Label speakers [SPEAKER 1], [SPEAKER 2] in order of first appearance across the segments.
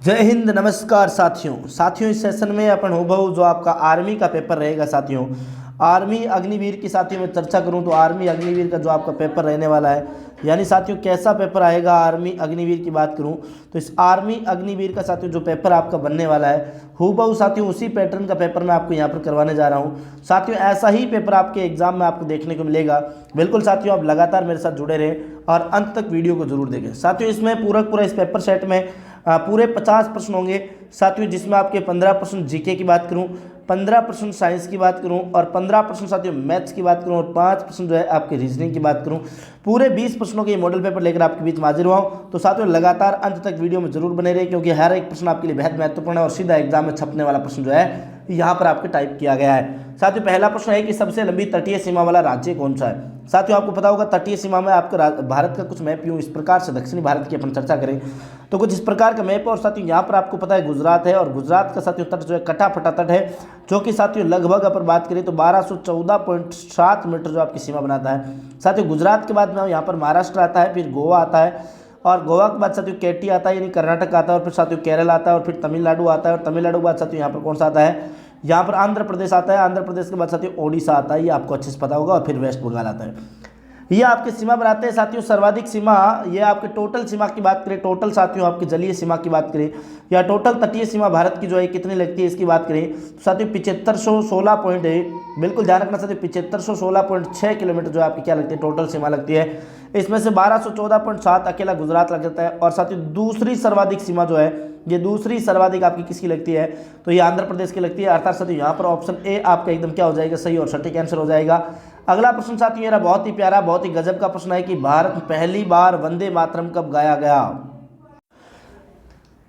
[SPEAKER 1] जय हिंद। नमस्कार साथियों इस सेशन में अपन हूबहू जो आपका आर्मी का पेपर रहेगा साथियों, आर्मी अग्निवीर की साथियों में चर्चा करूं तो आर्मी अग्निवीर का जो आपका पेपर रहने वाला है, यानी साथियों कैसा पेपर आएगा आर्मी अग्निवीर की बात करूं तो इस आर्मी अग्निवीर का साथियों जो पेपर आपका बनने वाला है हूबहू साथियों उसी पैटर्न का पेपर मैं आपको यहां पर करवाने जा रहा हूं। साथियों ऐसा ही पेपर आपके एग्जाम में आपको देखने को मिलेगा। बिल्कुल साथियों आप लगातार मेरे साथ जुड़े रहें और अंत तक वीडियो को जरूर देखें। साथियों इसमें पूरा इस पेपर सेट में पूरे 50 प्रश्न होंगे साथियों, जिसमें आपके 15% जीके की बात करूं, 15% साइंस की बात करूं और 15% साथियों मैथ्स की बात करूं और 5% जो है आपके रीजनिंग की बात करूं। पूरे 20 प्रश्नों के मॉडल पेपर लेकर आपके बीच में हाजिर हुआ हूं। तो साथियों लगातार अंत तक वीडियो में जरूर बने रहे, क्योंकि हर एक प्रश्न आपके लिए बेहद महत्वपूर्ण है और सीधा एग्जाम में छपने वाला प्रश्न जो है यहाँ पर आपके टाइप किया गया है। साथियों पहला प्रश्न है कि सबसे लंबी तटीय सीमा वाला राज्य कौन सा है। साथियों आपको पता होगा तटीय सीमा में आपको भारत का कुछ मैप यूं इस प्रकार से, दक्षिणी भारत की अपन चर्चा करें तो कुछ इस प्रकार का मैप है। और साथियों यहाँ पर आपको पता है गुजरात है और गुजरात का साथियों तट जो है कटा फटा तट है, जो कि साथियों लगभग अपन बात करें तो 1214.7 मीटर जो आपकी सीमा बनाता है। साथियों गुजरात के बाद में यहाँ पर महाराष्ट्र आता है, फिर गोवा आता है और गोवा के बाद साथियों केटी आता है यानी कर्नाटक आता है और फिर साथियों केरल आता है और फिर तमिलनाडु आता है और तमिलनाडु के बाद साथियों यहाँ पर कौन सा आता है, यहाँ पर आंध्र प्रदेश आता है। आंध्र प्रदेश के बाद साथियों ओडिशा आता है, ये आपको अच्छे से पता होगा, और फिर वेस्ट बंगाल आता है। ये आपकी सीमा बनाते हैं साथियों। सर्वाधिक सीमा, ये आपके टोटल सीमा की बात करें, टोटल साथियों आपकी जलीय सीमा की बात करें या टोटल तटीय सीमा भारत की जो है कितनी लगती है इसकी बात करें तो साथियों 7516 पॉइंट है। बिल्कुल ध्यान रखना साथियों 7516.6 किलोमीटर जो आपकी क्या लगती है टोटल सीमा लगती है। इसमें से 1214.7 अकेला गुजरात लग जाता है। और साथियों दूसरी सर्वाधिक सीमा जो है, ये दूसरी सर्वाधिक आपकी किसकी लगती है तो ये आंध्र प्रदेश की लगती है। अर्थात साथियों यहाँ पर ऑप्शन ए आपका एकदम क्या हो जाएगा, सही और सटीक आंसर हो जाएगा। अगला प्रश्न साथियों मेरा बहुत ही प्यारा, बहुत ही गजब का प्रश्न है कि भारत में पहली बार वंदे मातरम कब गाया गया।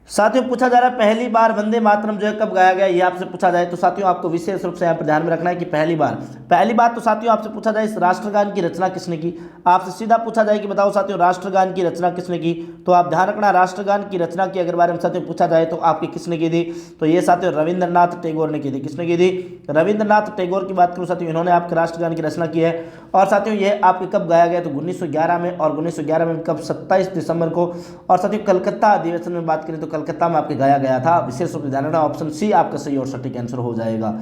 [SPEAKER 1] साथियों पूछा जा रहा है पहली बार वंदे मातरम जो है कब गाया गया, ये आपसे पूछा जाए तो साथियों आपको विशेष रूप से यहाँ पर ध्यान में रखना है कि पहली बार तो साथियों आपसे पूछा जाए इस राष्ट्रगान की रचना किसने की। आपसे सीधा पूछा जाए कि बताओ साथियों राष्ट्रगान की रचना किसने की, तो आप ध्यान रखना राष्ट्रगान की रचना की अगर बारे में साथियों पूछा जाए तो आपकी किसने की थी, तो ये साथियों रविंद्रनाथ टैगोर ने की थी। किसने की थी, रविंद्रनाथ टैगोर की बात करूँ साथियों, इन्होंने आपके राष्ट्रगान की रचना की है। और साथियों ये आपके कब गाया गया तो 1911 में, और 1911 में कब 27 दिसंबर को। और साथियों कलकत्ता अधिवेशन में बात करें तो कलकत्ता में आपके गाया गया था। विशेष रूप से ध्यान रखना ऑप्शन सी आपका सही और सटीक आंसर हो जाएगा।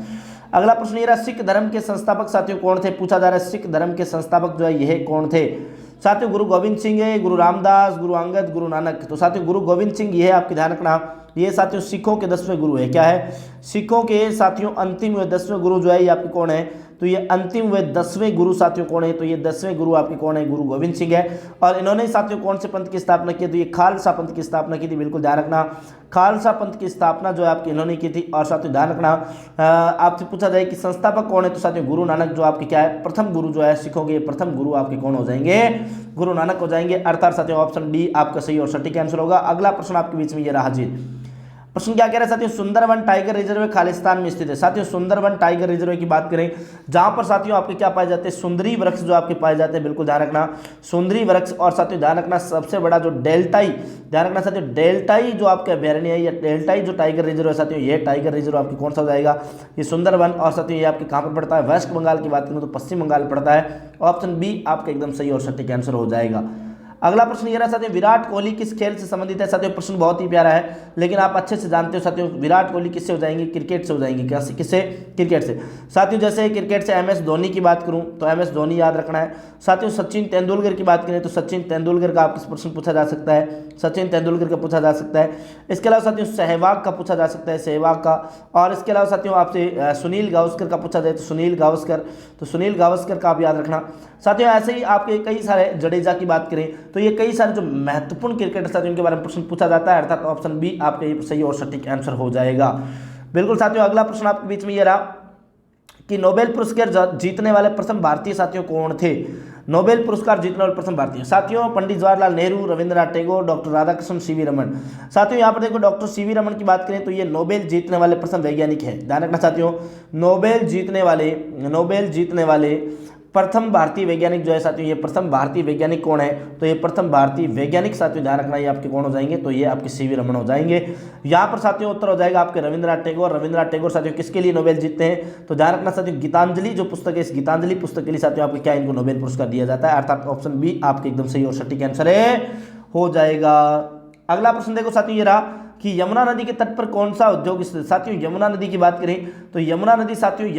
[SPEAKER 1] अगला प्रश्न ये रहा सिख धर्म के संस्थापक साथियों कौन थे। पूछा जा रहा है सिख धर्म के संस्थापक जो है यह कौन थे। साथियों गुरु गोविंद सिंह है, गुरु रामदास, गुरु अंगद, गुरु नानक। तो साथियों गुरु गोविंद सिंह ये है आपके ध्यान रखना, ये साथियों सिखों के 10वें गुरु है। क्या है, सिखों के साथियों अंतिम व 10वें गुरु जो है ये आपके कौन है, तो ये अंतिम व 10वें गुरु साथियों कौन है, तो ये 10वें गुरु आपके कौन है, गुरु गोविंद सिंह है। और इन्होंने साथियों कौन से पंथ की स्थापना की, तो ये खालसा पंथ की स्थापना की थी। बिल्कुल ध्यान रखना खालसा पंथ की स्थापना जो है आपकी इन्होंने की थी। और साथियों ध्यान रखना आपसे पूछा जाए कि संस्थापक कौन है, तो साथियों गुरु नानक जो आपके क्या है प्रथम गुरु जो है सिखों के प्रथम गुरु आपके कौन हो जाएंगे, गुरु नानक हो जाएंगे। अर्थात साथियों ऑप्शन डी आपका सही और सटीक आंसर होगा। अगला प्रश्न आपके बीच में ये रहा हाजिर। प्रश्न क्या कह रहा है साथियों, सुंदरवन टाइगर रिजर्व खालिस्तान में स्थित है। साथियों सुंदरवन टाइगर रिजर्व की बात करें जहां पर साथियों आपके क्या पाए जाते हैं, सुंदरी वृक्ष जो आपके पाए जाते हैं। बिल्कुल ध्यान रखना सुंदरी वृक्ष। और साथियों ध्यान रखना सबसे बड़ा जो डेल्टाई, ध्यान रखना साथियों डेल्टाई जो आपके अभ्यारण्य है या डेल्टाई जो टाइगर रिजर्व है साथियों, ये टाइगर रिजर्व आपकी कौन सा हो जाएगा, ये सुंदरवन। और साथियों ये आपके कहां पर पड़ता है, वेस्ट बंगाल की बात करें तो पश्चिम बंगाल पड़ता है। ऑप्शन बी आपका एकदम सही और सटीक आंसर हो जाएगा। अगला प्रश्न ये रहा साथियों, विराट कोहली किस खेल से संबंधित है। साथियों प्रश्न बहुत ही प्यारा है, लेकिन आप अच्छे से जानते हो साथियों विराट कोहली किससे हो जाएंगे, क्रिकेट से हो जाएंगे। किससे, क्रिकेट से। साथियों जैसे क्रिकेट से एम एस धोनी की बात करूं तो एम एस धोनी याद रखना है। साथियों सचिन तेंदुलकर की बात करें तो सचिन तेंदुलकर का आपसे प्रश्न पूछा जा सकता है, सचिन तेंदुलकर का पूछा जा सकता है। इसके अलावा साथियों सहवाग का पूछा जा सकता है, सहवाग का। और इसके अलावा साथियों आपसे सुनील गावस्कर का पूछा जाए तो सुनील गावस्कर, तो सुनील गावस्कर का आप याद रखना। साथियों ऐसे ही आपके कई सारे, जडेजा की बात करें तो ये कई सारे जो महत्वपूर्ण क्रिकेटर साथियों इनके बारे में प्रश्न पूछा जाता है। अर्थात ऑप्शन बी आपका ये सही और सटीक आंसर हो जाएगा। बिल्कुल साथियों अगला प्रश्न आपके बीच में ये रहा कि नोबेल पुरस्कार जीतने वाले प्रथम भारतीय साथियों कौन थे। नोबेल पुरस्कार जीतने वाले प्रथम भारतीय साथियों पंडित जवाहरलाल नेहरू, रविंद्रनाथ टैगोर, डॉक्टर राधाकृष्ण, सीवी रमन। साथियों यहाँ पर देखो डॉक्टर सीवी रमन की बात करें तो ये नोबेल जीतने वाले प्रथम वैज्ञानिक है। ध्यान रखना साथियों नोबेल जीतने वाले प्रथम भारतीय वैज्ञानिक जो है साथियों, ये प्रथम भारतीय वैज्ञानिक कौन है, तो ये प्रथम भारतीय वैज्ञानिक साथियों ध्यान रखना ये आपके कौन हो जाएंगे, तो ये आपके सीवी रमन हो जाएंगे। यहाँ पर साथियों उत्तर हो जाएगा आपके रविंद्रनाथ टैगोर। रविंद्रनाथ टैगोर साथियों किसके लिए नोबेल जीतते हैं, तो ध्यान रखना साथियों गीतांजलि जो पुस्तक है, इस गीतांजलि पुस्तक के लिए साथियों आपको क्या इनको नोबेल पुरस्कार दिया जाता है। अर्थात ऑप्शन बी आपके एकदम सही और सटीक आंसर है हो जाएगा। अगला प्रश्न देखो साथियों ये रहा, कि यमुना नदी के तट पर कौन सा उद्योग स्थित है। साथियों यमुना नदी की बात करें तो यमुना नदी साथियों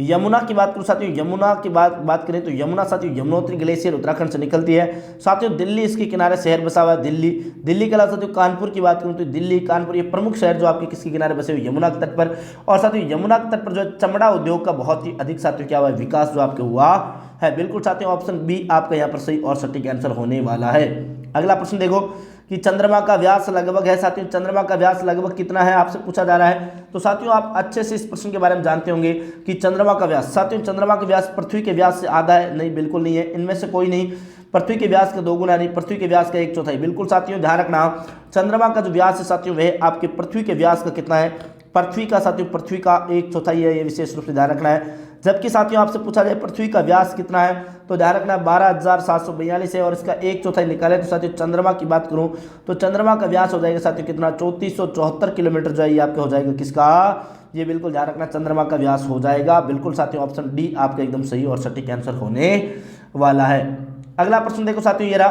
[SPEAKER 1] यमुना की बात करूं साथियों, यमुना की बात करें तो यमुना साथियों यमुनोत्री ग्लेशियर उत्तराखंड से निकलती है। साथियों दिल्ली इसके किनारे शहर बसा हुआ है, दिल्ली के अलावा साथियों कानपुर की बात करूं तो दिल्ली, कानपुर ये प्रमुख शहर जो आपके किसके किनारे बसे हुए, यमुना के तट पर। और साथियों यमुना के तट पर जो है चमड़ा उद्योग का बहुत ही अधिक साथियों क्या हुआ है, विकास जो आपके हुआ है। बिल्कुल साथियों ऑप्शन बी आपका यहाँ पर सही और सटीक आंसर होने वाला है। अगला प्रश्न देखो कि चंद्रमा का व्यास लगभग है। साथियों चंद्रमा का व्यास लगभग कितना है आपसे पूछा जा रहा है। तो साथियों आप अच्छे से इस प्रश्न के बारे में जानते होंगे कि चंद्रमा का व्यास, साथियों चंद्रमा का व्यास पृथ्वी के व्यास से आधा है, नहीं बिल्कुल नहीं है, इनमें से कोई नहीं। पृथ्वी के व्यास का 2 गुना नहीं, पृथ्वी के व्यास का 1/4। बिल्कुल साथियों ध्यान रखना, चंद्रमा का जो व्यास है साथियों वह आपके पृथ्वी के व्यास का कितना है, पृथ्वी का साथियों पृथ्वी का 1/4 है, ये विशेष रूप से ध्यान रखना है। जबकि साथियों आपसे पूछा जाए पृथ्वी का व्यास कितना है तो ध्यान रखना 12,742 है और इसका 1/4 निकाले। तो साथियों चंद्रमा की बात करूं तो चंद्रमा का व्यास हो जाएगा साथियों कितना, 3474 किलोमीटर जो है ये आपका हो जाएगा किसका, ये बिल्कुल ध्यान रखना चंद्रमा का व्यास हो जाएगा। बिल्कुल साथियों ऑप्शन डी आपका एकदम सही और सटीक आंसर होने वाला है। अगला प्रश्न देखो साथियों ये रहा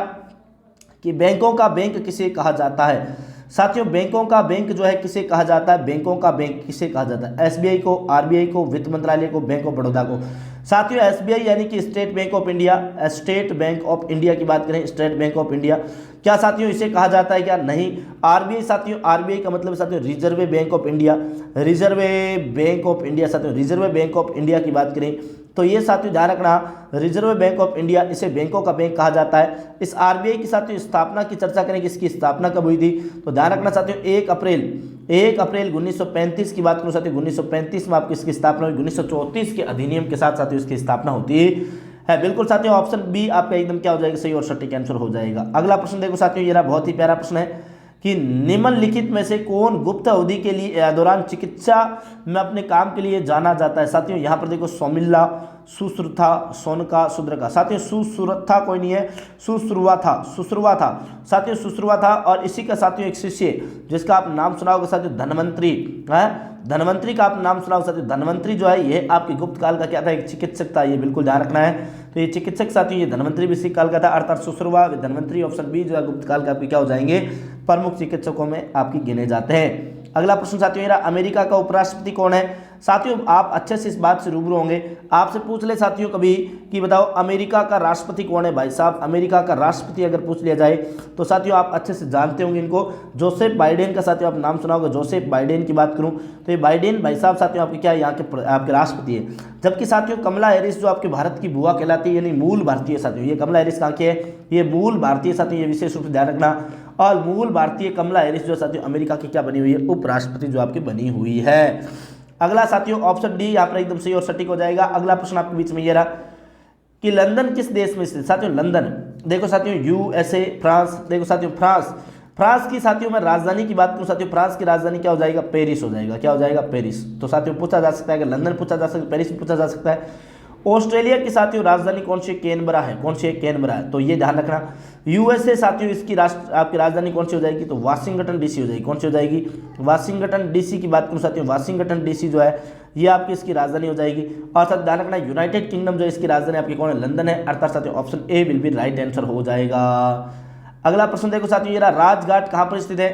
[SPEAKER 1] कि बैंकों का बैंक किसे कहा जाता है। साथियों बैंकों का बैंक जो है किसे कहा जाता है, बैंकों का बैंक किसे कहा जाता है, एसबीआई को, आरबीआई को, वित्त मंत्रालय को, बैंक ऑफ बड़ौदा को। साथियों एसबीआई यानी कि state bank of India, state bank of India की बात करें, स्टेट बैंक ऑफ इंडिया, क्या साथियों इसे कहा जाता है क्या, नहीं। आरबीआई साथियों, आरबीआई का मतलब साथियों reserve bank of India, reserve bank of India साथियों, रिजर्व बैंक ऑफ इंडिया की बात करें तो ये साथियों ध्यान रखना रिजर्व बैंक ऑफ इंडिया, इसे बैंकों का बैंक कहा जाता है। इस आरबीआई की साथियों स्थापना की चर्चा करें कि इसकी स्थापना कब हुई थी तो ध्यान रखना साथियों 1 अप्रैल 1935 की बात करूं साथियों, 1935 में आपकी इसकी स्थापना हुई, 1934 के अधिनियम के साथ साथियों इसकी स्थापना होती है। बिल्कुल साथियों ऑप्शन बी आपका एकदम क्या हो जाएगा, सही और सटीक आंसर हो जाएगा। अगला प्रश्न देखो साथियों ये बहुत ही प्यारा प्रश्न है कि निम्नलिखित में से कौन गुप्त अवधि के लिए दौरान चिकित्सा में अपने काम के लिए जाना जाता है। साथियों यहाँ पर देखो सौमिल्ला, सुश्रुता, सोनका, शुद्रका। साथियों सुश्रुता कोई नहीं है, सुश्रुवा था साथियों, सुश्रुवा था। और इसी का साथियों एक शिष्य जिसका आप नाम सुना होगा साथियों धनवंतरी है, धनवंतरी का आप नाम सुना होगा साथियों। धनवंतरी जो है ये आपके गुप्त काल का क्या था, एक चिकित्सक था, ये बिल्कुल ध्यान रखना है। तो ये चिकित्सक साथियों ये धनवंतरी भी इसी काल का था, अर्थात सुश्रुवा धनवंतरी ऑप्शन बी जो है गुप्त काल का आपके क्या हो जाएंगे, प्रमुख चिकित्सकों में आपकी गिने जाते हैं। अगला प्रश्न साथियों मेरा अमेरिका का उपराष्ट्रपति कौन है। साथियों आप अच्छे से इस बात से रूबरू होंगे, आपसे पूछ ले साथियों कभी कि बताओ अमेरिका का राष्ट्रपति कौन है। भाई साहब अमेरिका का राष्ट्रपति अगर पूछ लिया जाए तो साथियों आप अच्छे से जानते होंगे इनको, जोसेफ बाइडेन का साथियों आप नाम सुना होगा, जोसेफ बाइडेन की बात करूं तो ये बाइडेन भाई साहब साथियों आपके क्या यहाँ के आपके राष्ट्रपति है। जबकि साथियों कमला हैरिस जो आपके भारत की बुआ कहलाती है, यानी मूल भारतीय साथियों, ये कमला हैरिस कहाँ की है, ये मूल भारतीय साथियों, ये विशेष रूप से ध्यान रखना। और मूल भारतीय कमला हैरिस जो साथियों अमेरिका की क्या बनी हुई है, उपराष्ट्रपति जो आपकी बनी हुई है। अगला साथियों ऑप्शन डी यहाँ पर एकदम सही और सटीक हो जाएगा। अगला प्रश्न आपके बीच में ये रहा कि लंदन किस देश में स्थित। साथियों लंदन देखो साथियों यूएसए, फ्रांस, देखो साथियों फ्रांस की साथियों मैं राजधानी की बात करूं साथियों, फ्रांस की राजधानी क्या हो जाएगा, पेरिस हो जाएगा, क्या हो जाएगा, पेरिस। तो साथियों पूछा जा सकता है कि लंदन पूछा जा सकता है, पेरिस पूछा जा सकता है। ऑस्ट्रेलिया की साथियों राजधानी कौन सी है, कैनबरा है, कौन सी है, कैनबरा है, तो ये ध्यान रखना। यूएसए साथियों इसकी आपकी राजधानी कौन सी हो जाएगी, तो वाशिंगटन डीसी हो जाएगी, कौन सी हो जाएगी, वाशिंगटन डीसी की बात करूं साथियों, वाशिंगटन डीसी जो है ये आपकी इसकी राजधानी हो जाएगी। और साथ ध्यान रखना यूनाइटेड किंगडम जो इसकी राजधानी आपकी कौन है, लंदन है, अर्थात साथियों option A will be right answer हो जाएगा। अगला प्रश्न देखो साथियों ये राजघाट कहाँ पर स्थित है।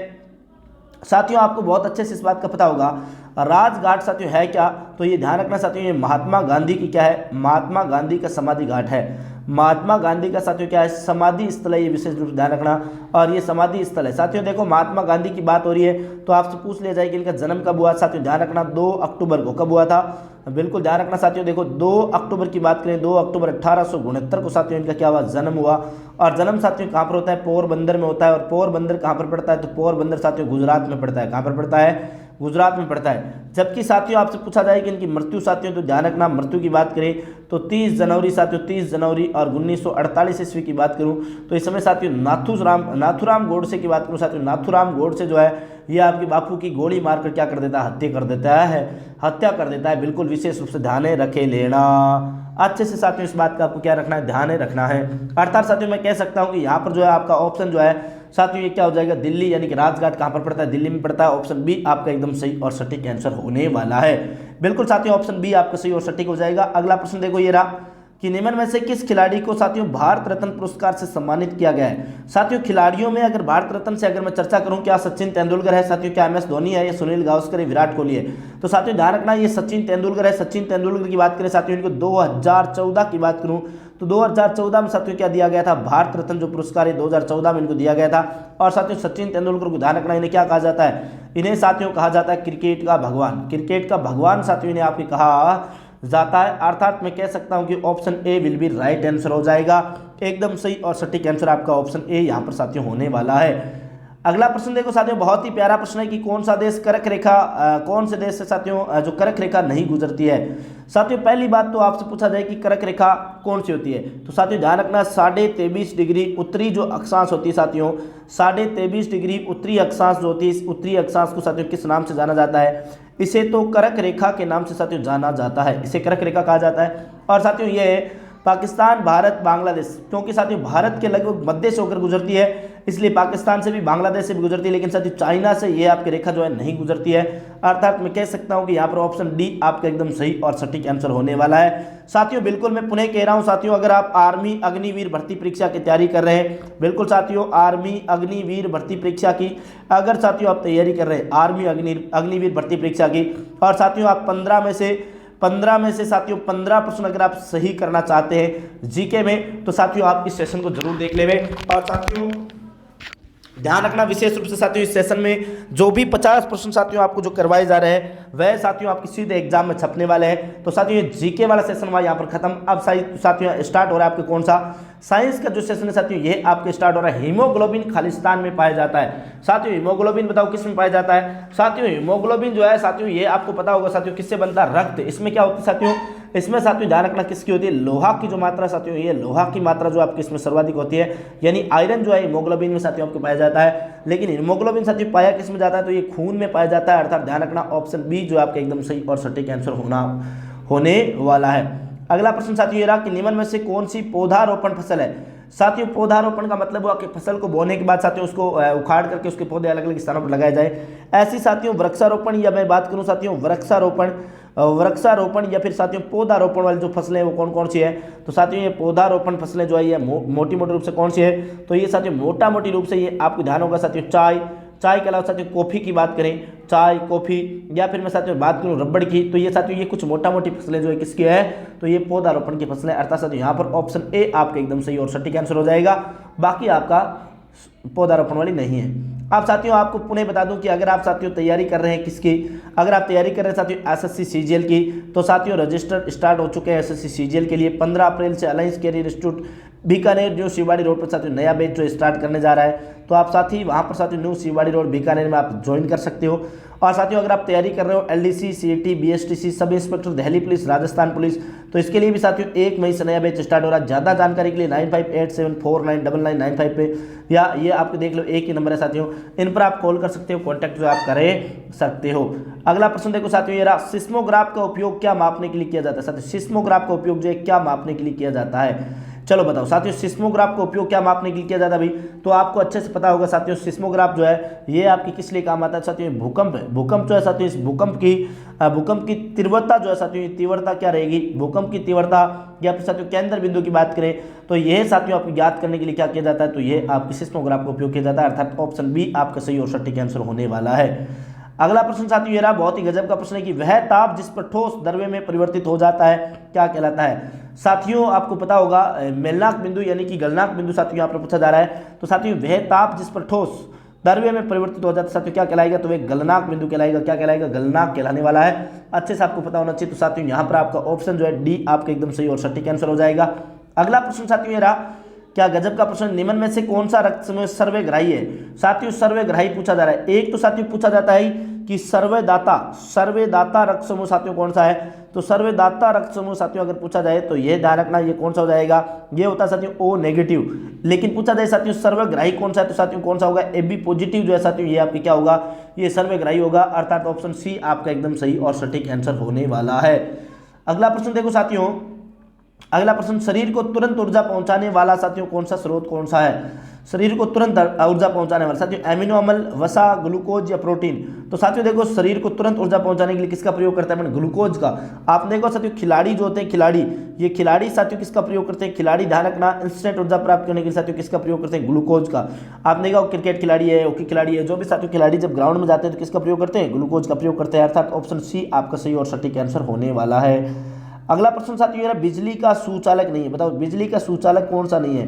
[SPEAKER 1] साथियों आपको बहुत अच्छे से इस बात का पता होगा राजघाट साथियों है क्या, तो ये ध्यान रखना साथियों ये महात्मा गांधी की क्या है, महात्मा गांधी का समाधि घाट है, महात्मा गांधी का साथियों क्या है, समाधि स्थल है, ये विशेष रूप से ध्यान रखना। और ये समाधि स्थल है साथियों, देखो महात्मा गांधी की बात हो रही है तो आपसे पूछ लिया जाए कि इनका जन्म कब हुआ। साथियों ध्यान रखना 2 अक्टूबर को, कब हुआ था, बिल्कुल ध्यान रखना साथियों, देखो 2 अक्टूबर की बात करें, 2 अक्टूबर 1869 को साथियों इनका क्या हुआ, जन्म हुआ। और जन्म साथियों कहाँ पर होता है, पोरबंदर में होता है। और पोरबंदर कहाँ पर पड़ता है, तो पोरबंदर साथियों गुजरात में पड़ता है, कहाँ पर पड़ता है, गुजरात में पड़ता है। जबकि साथियों आपसे पूछा जाए कि इनकी मृत्यु साथियों, तो ध्यान रखना मृत्यु की बात करें तो 30 जनवरी साथियों, 30 जनवरी और 1948 ईस्वी की बात करूं तो इस समय साथियों नाथूराम गोडसे की बात करूं साथियों, नाथूराम गोडसे जो है ये आपके बापू की गोली मारकर क्या कर देता है, हत्या कर देता है। बिल्कुल विशेष रूप से ध्यान रखे लेना, अच्छे से साथियों इस बात का आपको क्या रखना है, ध्यान रखना है। अर्थात साथियों मैं कह सकता हूं कि यहाँ पर जो है आपका ऑप्शन जो है साथियों ये क्या हो जाएगा, दिल्ली, यानी कि राजघाट कहाँ पर पड़ता है, दिल्ली में पड़ता है। ऑप्शन बी आपका एकदम सही और सटीक आंसर होने वाला है। बिल्कुल साथियों ऑप्शन बी आपका सही और सटीक हो जाएगा। अगला प्रश्न देखो ये रहा कि निम्न में से किस खिलाड़ी को साथियों भारत रत्न पुरस्कार से सम्मानित किया गया है। साथियों खिलाड़ियों में अगर भारत रत्न से अगर मैं चर्चा करूं, क्या सचिन तेंदुलकर है साथियों, क्या MS धोनी है, या सुनील गावस्कर है, विराट कोहली है। तो साथियों ध्यान रखना ये सचिन तेंदुलकर है। सचिन तेंदुलकर की बात करें साथियों, इनको 2014 की बात करूं तो 2014 में साथियों क्या दिया गया था, भारत रत्न जो पुरस्कार है 2014 में इनको दिया गया था। और साथियों सचिन तेंदुलकर को ध्यान रखना, इन्हें क्या कहा जाता है, इन्हें साथियों कहा जाता है क्रिकेट का भगवान। क्रिकेट का भगवान साथियों इन्हें आपके कहा जाता है। अर्थात मैं कह सकता हूं कि option A will be right answer हो जाएगा। एकदम सही और सटीक आंसर आपका ऑप्शन ए यहां पर साथियों होने वाला है। अगला प्रश्न देखो साथियों, बहुत ही प्यारा प्रश्न है कि कौन सा देश कर्क रेखा कौन से देश से साथियों जो कर्क रेखा नहीं गुजरती है। साथियों पहली बात तो आपसे पूछा जाए कि कर्क रेखा कौन सी होती है। तो साथियों ध्यान रखना 23.5 डिग्री उत्तरी जो अक्षांश होती है साथियों, 23.5 डिग्री उत्तरी अक्षांश जो होती है, इस उत्तरी अक्षांश को साथियों किस नाम से जाना जाता है, इसे तो कर्क रेखा के नाम से साथियों जाना जाता है, इसे कर्क रेखा कहा जाता है। और साथियों ये पाकिस्तान, भारत, बांग्लादेश, क्योंकि साथियों भारत के लगभग मध्य से होकर गुजरती है, इसलिए पाकिस्तान से भी बांग्लादेश से भी गुजरती है, लेकिन साथियों चाइना से ये आपकी रेखा जो है नहीं गुजरती है। अर्थात मैं कह सकता हूं कि यहाँ पर ऑप्शन डी आपका एकदम सही और सटीक आंसर होने वाला है। साथियों बिल्कुल मैं पुनः कह रहा हूं साथियों, अगर आप आर्मी अग्निवीर भर्ती परीक्षा की तैयारी कर रहे हैं, बिल्कुल साथियों आर्मी अग्निवीर भर्ती परीक्षा की अगर साथियों आप तैयारी कर रहे हैं आर्मी अग्निवीर भर्ती परीक्षा की, और साथियों आप 15 में से साथियों 15 प्रश्न अगर आप सही करना चाहते हैं जीके में, तो साथियों आप इस सेशन को जरूर देख लेवे। और साथियों ध्यान रखना विशेष रूप से साथियों इस सेशन में जो भी 50 प्रश्न साथियों आपको जो करवाए जा रहे हैं वह साथियों आपके सीधे एग्जाम में छपने वाले हैं। तो साथियों ये जीके वाला सेशन हुआ यहाँ पर खत्म। अब साथियों स्टार्ट हो रहा है आपके कौन सा, साइंस का जो सेशन है साथियों ये आपके स्टार्ट हो रहा है। हीमोग्लोबिन खालिस्तान में पाया जाता है। साथियों हीमोग्लोबिन बताओ किस में पाया जाता है। साथियों हीमोग्लोबिन जो है साथियों ये आपको पता होगा साथियों किससे बनता है, रक्त। इसमें क्या होती है साथियों, इसमें साथियों ध्यान रखना किसकी होती है, लोहा की जो मात्रा साथियों, ये लोहा की मात्रा जो आपकी इसमें सर्वाधिक होती है, यानी आयरन जो है हीमोग्लोबिन में साथियों आपको पाया जाता है। लेकिन हीमोग्लोबिन साथियों पाया किस में जाता है, तो ये खून में पाया जाता है। अर्थात ध्यान रखना ऑप्शन बी जो आपका एकदम सही और सटीक आंसर होने वाला है। अगला प्रश्न साथियों ये रहा कि निम्न में से कौन सी पौधारोपण फसल है। साथियों पौधारोपण का मतलब हुआ कि फसल को बोने के बाद साथियों उसको उखाड़ करके उसके पौधे अलग अलग स्थानों पर लगाए जाए। ऐसी साथियों वृक्षारोपण, या मैं बात करूं साथियों वृक्षारोपण या फिर साथियों पौधारोपण वाली जो फसलें हैं वो कौन कौन सी है। तो साथियों ये पौधारोपण फसलें जो है ये मोटी मोटी रूप से कौन सी है, तो ये साथियों मोटा मोटी रूप से ये आपको ध्यान होगा साथियों चाय के अलावा साथियों कॉफ़ी की बात करें, चाय कॉफ़ी, या फिर मैं साथियों बात करूं रबड़ की, तो ये साथियों ये कुछ मोटा मोटी फसलें जो है किसकी है, तो ये पौधारोपण की फसलें। अर्थात साथियों यहाँ पर ऑप्शन ए आपका एकदम सही और सटीक आंसर हो जाएगा, बाकी आपका पौधारोपण वाली नहीं है। अब साथियों आपको पुनः बता दूं कि अगर आप साथियों तैयारी कर रहे हैं किसकी, अगर आप तैयारी कर रहे हैं साथियों SSC CGL की, तो साथियों रजिस्टर स्टार्ट हो चुके हैं SSC CGL के लिए। 15 अप्रैल से अलायंस कैरियर इंस्टीट्यूट बीकानेर जो शिववाड़ी रोड पर साथियों नया बैच जो स्टार्ट करने जा रहा है, तो आप साथ ही वहाँ पर साथियों न्यू शिववाड़ी रोड बीकानेर में आप ज्वाइन कर सकते हो। और साथियों अगर आप तैयारी कर रहे हो LDC CET BSTC sub inspector Delhi police Rajasthan police, तो इसके लिए भी साथियों 1 मई से नया बैच स्टार्ट हो रहा है। ज़्यादा जानकारी के लिए 9587499995 पे, या ये आपको देख लो एक ही नंबर है साथियों, इन पर आप कॉल कर सकते हो, कॉन्टैक्ट जो आप कर सकते हो। अगला प्रश्न देखो साथियों ये रहा, सिस्मोग्राफ का उपयोग क्या मापने के लिए किया जाता है। साथियों सिस्मोग्राफ का उपयोग जो है क्या मापने के लिए किया जाता है, चलो बताओ साथियों सिस्मोग्राफ का उपयोग क्या मापने के लिए किया जाता है भाई। तो आपको अच्छे से पता होगा साथियों सिस्मोग्राफ जो है ये आपकी किस लिए काम आता है साथियों, भूकंप जो है साथियों, इस भूकंप की तीव्रता जो है साथियों, तीव्रता क्या रहेगी, भूकंप की तीव्रता, या फिर साथियों केंद्र बिंदु की बात करें तो यह साथियों आपको ज्ञात करने के लिए क्या किया जाता है, तो ये आपकी सिस्मोग्राफ का उपयोग किया जाता है। अर्थात ऑप्शन बी आपका सही और सटीक आंसर होने वाला है। अगला प्रश्न साथियों ये रहा, बहुत ही गजब का प्रश्न है कि वह ताप जिस पर ठोस द्रव्य में परिवर्तित हो जाता है क्या कहलाता है। साथियों आपको पता होगा मेलनाक बिंदु यानी कि गलनाक बिंदु साथियों यहाँ पर पूछा जा रहा है। तो साथियों वह ताप जिस पर ठोस द्रव्य में परिवर्तित हो जाता है साथियों क्या कहलाएगा, तो वह गलनाक बिंदु कहलाएगा। क्या कहलाएगा, गलनाक कहलाने वाला है। अच्छे से आपको पता होना चाहिए। तो साथियों यहाँ पर आपका ऑप्शन जो है डी आपका एकदम सही और सटीक आंसर हो जाएगा। अगला प्रश्न साथियों ये रहा, क्या गजब का प्रश्न, निम्न में से कौन सा रक्त समूह सर्वग्राही है। साथियों सर्वग्राही पूछा जा रहा है। एक तो साथियों पूछा जाता है कि सर्वदाता रक्त समूह साथियों कौन सा है। तो सर्वदाता रक्त समूह साथियों अगर पूछा जाए तो ये ध्यान रखना ये कौन सा हो जाएगा, ये होता है साथियों O नेगेटिव। लेकिन पूछा जाए साथियों सर्वग्राही कौन सा है, तो साथियों कौन सा होगा, AB पॉजिटिव जो है साथियों ये आपकी क्या होगा, ये सर्वग्राही होगा। अर्थात ऑप्शन सी आपका एकदम सही और सटीक आंसर होने वाला है। अगला प्रश्न देखो साथियों, अगला प्रश्न, शरीर को तुरंत ऊर्जा पहुंचाने वाला साथियों कौन सा स्रोत कौन सा है। शरीर को तुरंत ऊर्जा पहुंचाने वाला, साथियों एमिनो अम्ल, वसा, ग्लूकोज या प्रोटीन। तो साथियों देखो शरीर को तुरंत ऊर्जा पहुंचाने के लिए किसका प्रयोग करते हैं, ग्लूकोज का। आप देखो साथियों खिलाड़ी जो होते हैं, ये खिलाड़ी साथियों किसका प्रयोग करते हैं, खिलाड़ी ध्यान रखना, इंस्टेंट ऊर्जा प्राप्त करने के लिए साथियों किसका प्रयोग करते हैं, ग्लूकोज का। आप देखा क्रिकेट खिलाड़ी है, हॉकी खिलाड़ी है, जो भी साथियों खिलाड़ी जब ग्राउंड में जाते हैं तो किसका प्रयोग करते हैं, ग्लूकोज का प्रयोग करते हैं। अर्थात ऑप्शन सी आपका सही और सटीक आंसर होने वाला है। अगला प्रश्न साथियों ये बिजली का सुचालक नहीं है, बताओ बिजली का सुचालक कौन सा नहीं है,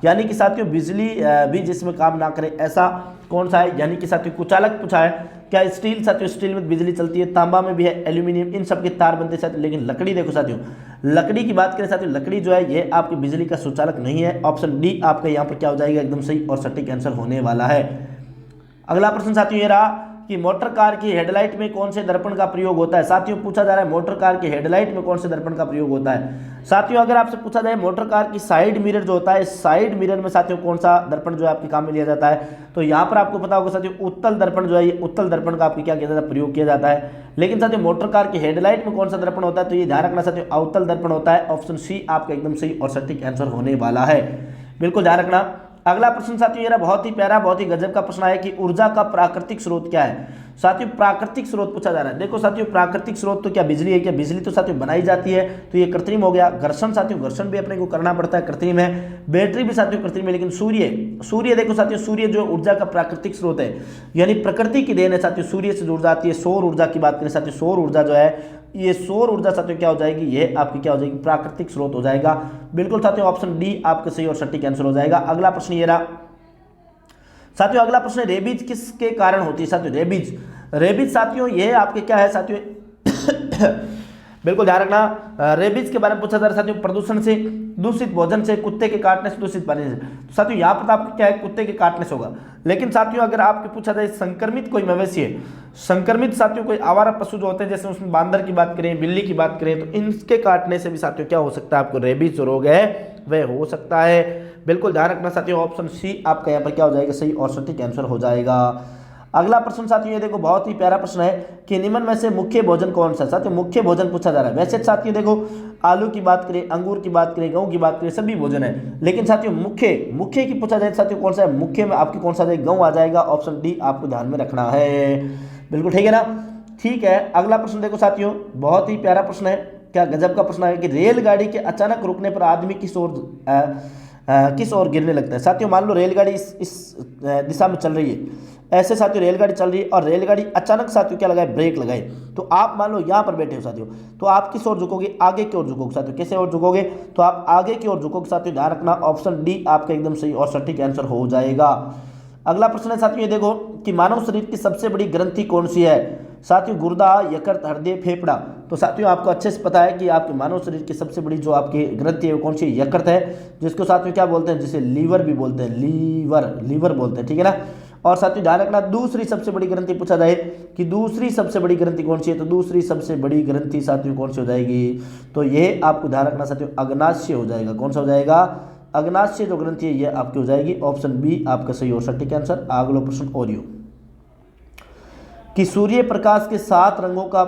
[SPEAKER 1] यानी कि साथियों बिजली भी जिसमें काम ना करे ऐसा कौन सा है, यानी कि साथियों कुचालक पूछा है। क्या स्टील, साथियों स्टील में बिजली चलती है, तांबा में भी है, एल्यूमिनियम, इन सब के तार बनते हैं साथियों। लेकिन लकड़ी देखो साथियों, लकड़ी की बात करें साथियों, लकड़ी जो है ये आपकी बिजली का सुचालक नहीं है। ऑप्शन डी आपका यहाँ पर क्या हो जाएगा, एकदम सही और सटीक आंसर होने वाला है। अगला प्रश्न साथियों ये रहा कि मोटर कार की हेडलाइट में कौन से दर्पण का प्रयोग होता है। साथियों पूछा जा रहा है मोटर कार की हेडलाइट में कौन से दर्पण का प्रयोग होता है। साथियों अगर आपसे पूछा जाए मोटर कार की साइड मिरर जो होता है, साइड मिरर में साथियों कौन सा दर्पण जो है आपके काम में लिया जाता है, तो यहाँ पर आपको पता होगा साथियों उत्तल दर्पण जो है, ये उत्तल दर्पण का आपके क्या किया जाता है, प्रयोग किया जाता है। लेकिन साथियों मोटर कार की हेडलाइट में कौन सा दर्पण होता है, तो ये ध्यान रखना साथियों अवतल दर्पण होता है। ऑप्शन सी आपका एकदम सही और सटीक आंसर होने वाला है, बिल्कुल ध्यान रखना। अगला प्रश्न साथियों ये बहुत ही प्यारा, बहुत ही गजब का प्रश्न है कि ऊर्जा का प्राकृतिक स्रोत क्या है। साथियों प्राकृतिक स्रोत पूछा जा रहा है। देखो साथियों प्राकृतिक स्रोत तो क्या बिजली है, क्या बिजली तो साथियों बनाई जाती है, तो ये कृत्रिम हो गया। घर्षण साथियों, घर्षण भी अपने को करना पड़ता है, कृत्रिम है। बैटरी भी साथियों कृत्रिम है। लेकिन सूर्य देखो साथियों, सूर्य जो ऊर्जा का प्राकृतिक स्रोत है, यानी प्रकृति की देन है साथियों। सूर्य से ऊर्जा आती है। सौर ऊर्जा की बात करें साथियों, सौर ऊर्जा जो है, ये सौर ऊर्जा साथियों क्या हो जाएगी, ये आपकी क्या हो जाएगी, प्राकृतिक स्रोत हो जाएगा। बिल्कुल साथियों ऑप्शन डी आपका सही और सटीक आंसर हो जाएगा। अगला प्रश्न ये रहा साथियों, अगला प्रश्न रेबीज किसके कारण होती है। साथियों रेबीज साथियों ये आपके क्या है साथियों बिल्कुल ध्यान रखना, रेबीज के बारे में पूछा जा रहा है साथियों, प्रदूषण से, दूषित भोजन से, कुत्ते के काटने से, दूषित पानी से। तो साथियों यहाँ पर आपको क्या है, कुत्ते के काटने से होगा। लेकिन साथियों अगर आपके पूछा जाए संक्रमित कोई मवेशी है, संक्रमित साथियों कोई आवारा पशु जो होते हैं, जैसे उसमें बांदर की बात करें, बिल्ली की बात करें, तो इनके काटने से भी साथियों क्या हो सकता है, आपको रेबीज जो रोग है वह हो सकता है। बिल्कुल ध्यान रखना साथियों, ऑप्शन सी आपका यहाँ पर क्या हो जाएगा, सही और सटीक आंसर हो जाएगा। अगला प्रश्न साथियों ये देखो बहुत ही प्यारा प्रश्न है कि निम्न में से मुख्य भोजन कौन सा है। साथियों मुख्य भोजन पूछा जा रहा है। वैसे साथियों देखो आलू की बात करें, अंगूर की बात करें, गेहूं की बात करें, सभी भोजन है। लेकिन साथियों मुख्य की पूछा जाए साथियों कौन सा है, मुख्य में आपकी कौन सा जाएगा, गेहूं आ जाएगा। ऑप्शन डी आपको ध्यान में रखना है, बिल्कुल ठीक है ना। ठीक है, अगला प्रश्न देखो साथियों बहुत ही प्यारा प्रश्न है, क्या गजब का प्रश्न है कि रेलगाड़ी के अचानक रुकने पर आदमी किस ओर गिरने लगता है। साथियों मान लो रेलगाड़ी इस दिशा में चल रही है, ऐसे साथियों रेलगाड़ी चल रही है और रेलगाड़ी अचानक साथियों क्या लगाए, ब्रेक लगाए। तो आप मान लो यहाँ पर बैठे हो साथियों, तो आप किस ओर झुकोगे, आगे की ओर झुकोगे साथियों। कैसे ओर झुकोगे, तो आप आगे की ओर झुकोगे साथियों। ध्यान रखना ऑप्शन डी आपका एकदम सही और सटीक आंसर हो जाएगा। अगला प्रश्न है साथियों ये देखो कि मानव शरीर की सबसे बड़ी ग्रंथि कौन सी है। साथियों गुर्दा, यकृत, हृदय, फेफड़ा। तो साथियों आपको अच्छे से पता है कि आपके मानव शरीर की सबसे बड़ी जो आपकी ग्रंथि है वो कौन सी है, यकृत है, जिसको साथियों क्या बोलते हैं, जिसे लीवर भी बोलते हैं, लीवर बोलते हैं, ठीक है ना। और साथियों ध्यान रखना दूसरी सबसे बड़ी ग्रंथि पूछा जाए कि दूसरी सबसे बड़ी ग्रंथि कौन सी है, तो दूसरी सबसे बड़ी ग्रंथि साथियों कौन सी हो जाएगी, तो ये आपको ध्यान रखना साथियों अग्नाशय हो जाएगा। कौन सा हो जाएगा, अग्नाशय जो ग्रंथि है ये आपकी हो जाएगी। ऑप्शन बी आपका सही और सटीक आंसर। अगला प्रश्न ओरियो कि सूर्य प्रकाश के 7 रंगों का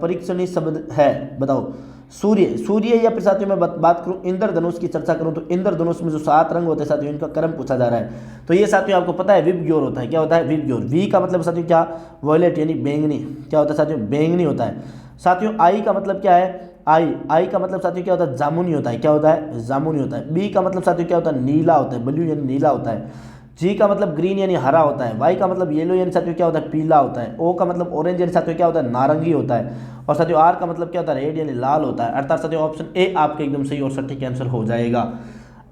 [SPEAKER 1] परीक्षणीय शब्द है, बताओ। सूर्य या फिर साथियों मैं बात करूं इंद्रधनुष की चर्चा करूं तो इंद्रधनुष में जो 7 रंग होते हैं साथियों इनका क्रम पूछा जा रहा है। तो ये साथियों आपको पता है विबग्योर होता है। क्या होता है, विबग्योर। वी का मतलब साथियों क्या, वॉयलेट यानी बैंगनी। क्या होता है साथियों, बैंगनी होता है। साथियों आई का मतलब क्या है, आई का मतलब साथियों क्या होता है, जामुनी होता है। क्या होता है, जामुनी होता है। बी का मतलब साथियों क्या होता है, नीला होता है, ब्लू यानी नीला होता है। जी का मतलब ग्रीन यानी हरा होता है। वाई का मतलब येलो यानी साथियों क्या होता है, पीला होता है। ओ का मतलब ऑरेंज यानी साथियों क्या होता है, नारंगी होता है। और साथियों आर का मतलब क्या होता है, रेड यानी लाल होता है। अर्थात साथियों ऑप्शन ए आपके एकदम सही और सटीक आंसर हो जाएगा।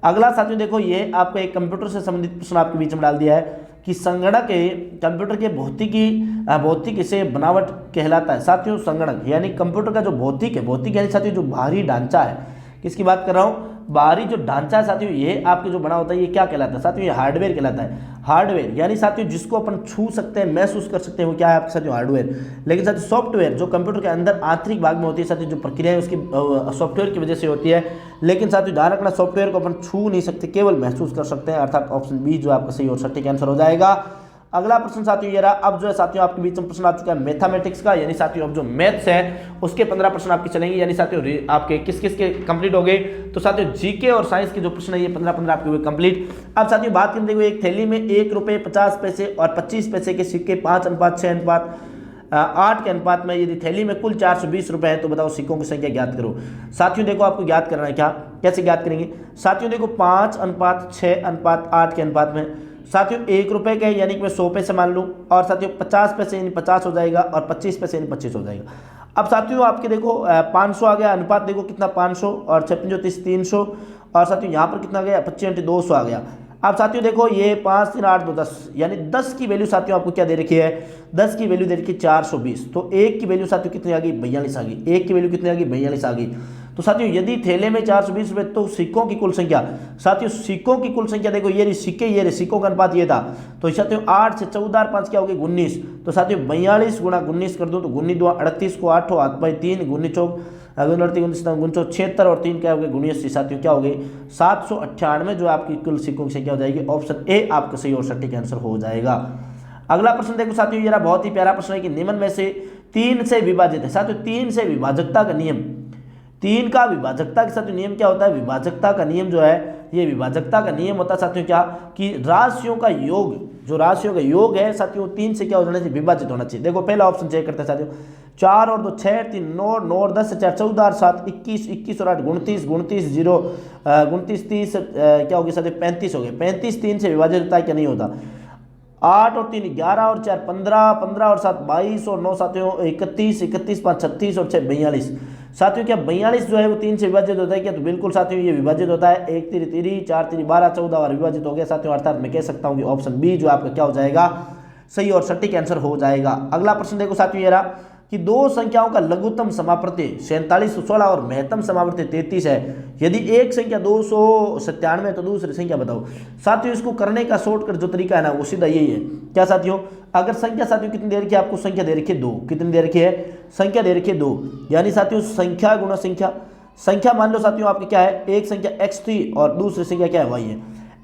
[SPEAKER 1] अगला साथियों देखो ये आपको एक कंप्यूटर से संबंधित प्रश्न आपके बीच में डाल दिया है कि संगणक कंप्यूटर के भौतिक से बनावट कहलाता है। साथियों संगणक यानी कंप्यूटर का जो भौतिक है, भौतिक यानी साथियों जो बाहरी ढांचा है, किसकी बात कर रहा हूँ, बाहरी जो ढांचा है साथियों ये आपके जो बना होता है ये क्या कहलाता है साथियों, ये हार्डवेयर कहलाता है। हार्डवेयर यानी साथियों जिसको अपन छू सकते हैं, महसूस कर सकते हैं, वो क्या है आपके साथियों, हार्डवेयर। लेकिन साथियों सॉफ्टवेयर जो कंप्यूटर के अंदर आंतरिक भाग में होती है साथियों, जो प्रक्रिया है उसकी सॉफ्टवेयर की वजह से होती है। लेकिन साथियों ध्यान रखना सॉफ्टवेयर को अपन छू नहीं सकते, केवल महसूस कर सकते हैं। अर्थात ऑप्शन बी जो आपका सही और सटीक आंसर हो जाएगा। अगला प्रश्न साथियों ये रहा। अब जो है साथियों आपके बीच में प्रश्न आ चुका है मैथमेटिक्स का, यानी साथियों अब जो मैथ्स है उसके 15 प्रश्न आपके चलेंगे, यानी साथियों आपके किस किस के कंप्लीट हो गए। तो साथियों जीके और साइंस के जो प्रश्न है ये 15 आपके हुए कंप्लीट। अब साथियों बात करते हुए एक थैली में 1 रुपये 50 पैसे और 25 पैसे के सिक्के 5:6:8 के अनुपात में यदि थैली में कुल 420 रुपए है तो बताओ सिक्कों की संख्या ज्ञात करो। साथियों देखो आपको ज्ञात करना है, क्या कैसे ज्ञात करेंगे। साथियों देखो 5:6:8 के अनुपात में साथियों 1 रुपये के यानी कि मैं 100 पैसे मान लूँ, और साथियों 50 पैसे यानी 50 हो जाएगा, और 25 पैसे यानी 25 हो जाएगा। अब साथियों आपके देखो 500 आ गया, अनुपात देखो कितना 500 और 56 300, और साथियों यहाँ पर कितना गया 25 200 आ गया। अब साथियों देखो ये 5 3 8 2 10, यानी 10 की वैल्यू साथियों आपको क्या दे रखी है, 10 की वैल्यू दे रखी है 420। तो 1 की वैल्यू साथियों कितनी आ गई 42 आ गई, 1 की वैल्यू कितनी आ गई 42 आ गई। तो साथियों यदि थैले में 420 रुपये तो सिक्कों की कुल संख्या, साथियों सिक्कों की कुल संख्या देखो ये सिक्के, ये सिक्कों का अनुपात ये था। तो साथियों 8 से 14 और 5 क्या हो गई 19। तो साथियों 42 गुणा 19 कर दो तो 19 2 38 को 8 हाथ बाई 3 19 चौक 76 और 3 क्या हो गए 79। साथियों क्या हो गए 798 जो आपकी कुल सिक्कों की संख्या हो जाएगी। ऑप्शन ए आपका सही और सटीक आंसर हो जाएगा। अगला प्रश्न देखो साथियों ये बहुत ही प्यारा प्रश्न है कि निम्न में से 3 से विभाजित है। साथियों 3 से विभाजकता का नियम, 3 का विभाजकता के साथ नियम क्या होता है, विभाजकता का नियम जो है ये विभाजकता का नियम होता है साथियों क्या कि राशियों का योग, जो राशियों का योग है साथियों 3 से क्या हो जाना चाहिए विभाजित होना चाहिए। देखो पहला ऑप्शन चेक करते हैं साथियों, 4 और 2 6 3 9 9 और 10 से 4 14 और 7 21 21 और 8 29 29 0 29 30 क्या हो गया साथियों 35 हो गए। 35 3 से विभाजित होता है क्या नहीं होता। 8 और 3 11 और 4 15 15 और 7 22 और 9 साथियों 31 31 5 36 और 6 42। साथियों क्या 42 जो है वो 3 से विभाजित होता है क्या, तो बिल्कुल साथियों ये विभाजित होता है। 1 3 3 4 3 12 14 और विभाजित हो गया साथियों, अर्थात मैं कह सकता हूँ कि ऑप्शन बी जो आपका क्या हो जाएगा सही और सटीक आंसर हो जाएगा। अगला प्रश्न देखो साथियों ये रहा कि दो संख्याओं का लघुत्तम समावर्ती 4716 और महत्तम समावर्ती 33 है। यदि एक संख्या 297 तो दूसरी संख्या बताओ। साथियों इसको करने का शॉर्टकट जो तरीका है ना वो सीधा यही है। क्या साथियों, अगर संख्या साथियों कितनी दे रखी है आपको, संख्या दे रखी है 2, कितनी दे रखी है संख्या दे रखी है 2, यानी साथियों संख्या गुणा संख्या, संख्या मान लो साथियों आपकी क्या है, एक संख्या x थी और दूसरी संख्या क्या है y है।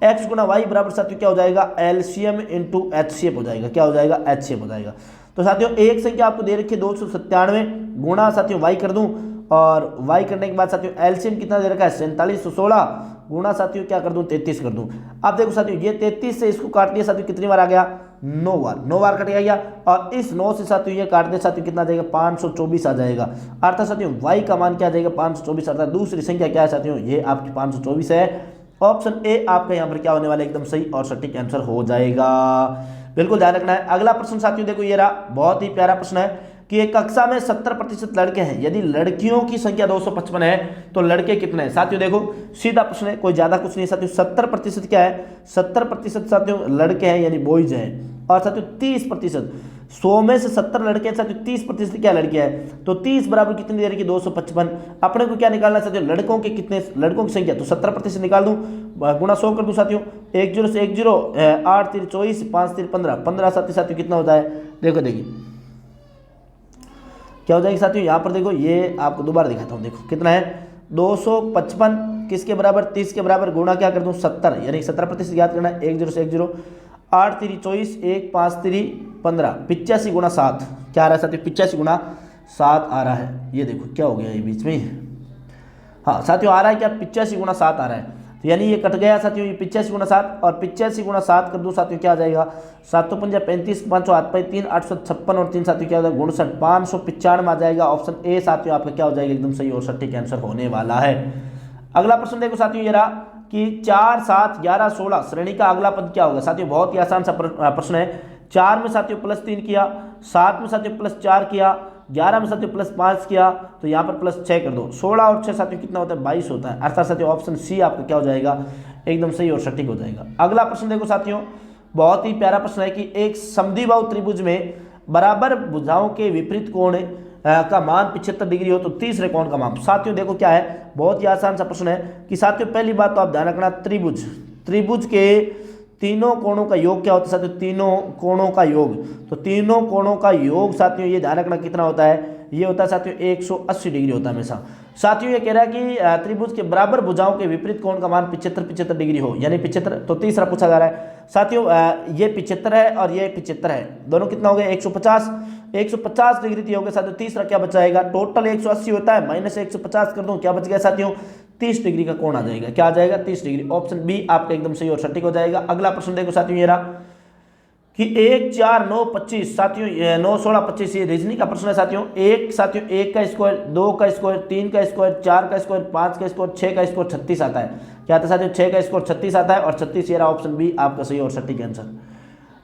[SPEAKER 1] x गुणा y बराबर साथियों क्या हो जाएगा एलसीएम इंटू एचसीएफ हो जाएगा, क्या हो जाएगा एचसीएफ हो जाएगा। तो साथियों एक संख्या आपको दे रखी है 297 गुणा साथियों y कर दूं, और y करने के बाद साथियों एलसीएम कितना दे रखा है 4716 गुणा साथियों क्या कर दूं 33 कर दूं। अब देखो साथियों ये 33 से इसको काट दिया साथियों कितनी बार आ गया 9 बार, 9 बार कट गया, और इस 9 से साथियों ये काट दे साथियों कितना आ जाएगा 524 आ जाएगा। अर्थात साथियों y का मान क्या आ जाएगा 524, अर्थात दूसरी संख्या क्या है साथियों ये आपकी 524 है। ऑप्शन ए आपका यहाँ पर क्या होने वाला है एकदम सही और सटीक आंसर हो जाएगा, बिल्कुल ध्यान रखना है। अगला प्रश्न साथियों देखो ये रहा बहुत ही प्यारा प्रश्न है कि एक कक्षा में 70% लड़के हैं, यदि लड़कियों की संख्या 255 है तो लड़के कितने हैं। साथियों देखो सीधा प्रश्न है, कोई ज्यादा कुछ नहीं साथियों। 70% क्या है 70% साथियों लड़के हैं यानी बॉयज हैं, और साथियों 30% 100 में से 70 लड़के हैं साथियों 30% क्या लड़के हैं, तो 30 बराबर कितनी दे रही है 255। अपने को क्या निकालना साथियों लड़कों के कितने, लड़कों की संख्या, तो 70% निकाल दूं गुणा 100 कर दूं साथियों, 1 0 से 1 0 8 3 24 5 3 15 15 साथियों कितना होता है, देखो देखिए क्या हो जाएगी साथियों। यहाँ पर देखो ये आपको दोबारा दिखाता हूँ, देखो कितना है 255 किसके बराबर 30 के बराबर, गुणा क्या कर दूँ 70, यानी 70% याद करना है। 1 0 से 1 0 8 3 24 1 5 3 15 85 गुणा 7 क्या आ रहा है साथियों 85 गुणा 7 आ रहा है। ये देखो क्या हो गया ये बीच में, हाँ साथियों आ रहा है क्या 85 गुणा 7 आ रहा है, तो यानी ये कट गया साथियों ये 85 गुणा 7, और 85 गुणा 7 कर दो साथियों क्या आ जाएगा 7 तो 5 35 5 8 5 3 856 और 3 साथियों क्या हो जाएगा 59 595 आ जाएगा। ऑप्शन ए साथियों आपका क्या हो जाएगा एकदम सही और सटीक आंसर होने वाला है। अगला प्रश्न देखो साथियों ये रहा कि 4 7 11 16 श्रेणी का अगला पद क्या होगा। साथियों बहुत ही आसान सा प्रश्न है। 4 में साथियों +3 किया, 7 में साथियों +4 किया, 11 में साथियों +5 किया, तो यहाँ पर +6 कर दो। 16 और 6 साथियों कितना होता है 22 होता है, अर्थात साथियों ऑप्शन सी आपका क्या हो जाएगा एकदम सही और सटीक हो जाएगा। अगला प्रश्न देखो साथियों बहुत ही प्यारा प्रश्न है कि एक समद्विबाहु त्रिभुज में बराबर भुजाओं के विपरीत कोण का मान 75 डिग्री हो तो तीसरे कोण का मान। साथियों देखो क्या है बहुत ही आसान सा प्रश्न है कि साथियों पहली बात तो आप ध्यान रखना त्रिभुज के तीनों कोणों का योग क्या होता है साथियों, तीनों कोणों का योग, तो तीनों कोणों का योग साथियों ये ध्यान रखना कितना होता है, ये होता है साथियों 180 डिग्री होता है हमेशा। साथियों ये कह रहा है कि त्रिभुज के बराबर भुजाओं के विपरीत कोण का मान 75 डिग्री हो, यानी 75, तो तीसरा पूछा जा रहा है साथियों ये 75 है और ये 75 है, दोनों कितना हो गया 150, 150 डिग्री दिया हो गया साथियों। तीसरा क्या बच जाएगा, टोटल 180 होता है, माइनस 150 कर दूं, क्या बच गया साथियों 30 डिग्री का कोण आ जाएगा। क्या आ जाएगा 30 डिग्री। ऑप्शन बी आपका एकदम सही और सटीक हो जाएगा। अगला प्रश्न देखो साथियों ये रहा कि 1 4 9 25 साथियों 9 16 25 ये रीजनिंग का प्रश्न है साथियों। साथियों 1 का स्क्वायर, 2 का स्क्वायर, 3 का स्क्वायर, 4 का स्क्वायर, 5 का स्क्वायर, 6 का स्क्वायर 36 आता है। क्या आता है साथियों 6 का स्क्वायर 36 आता है और 36 ये रहा ऑप्शन बी आपका सही और सटीक आंसर।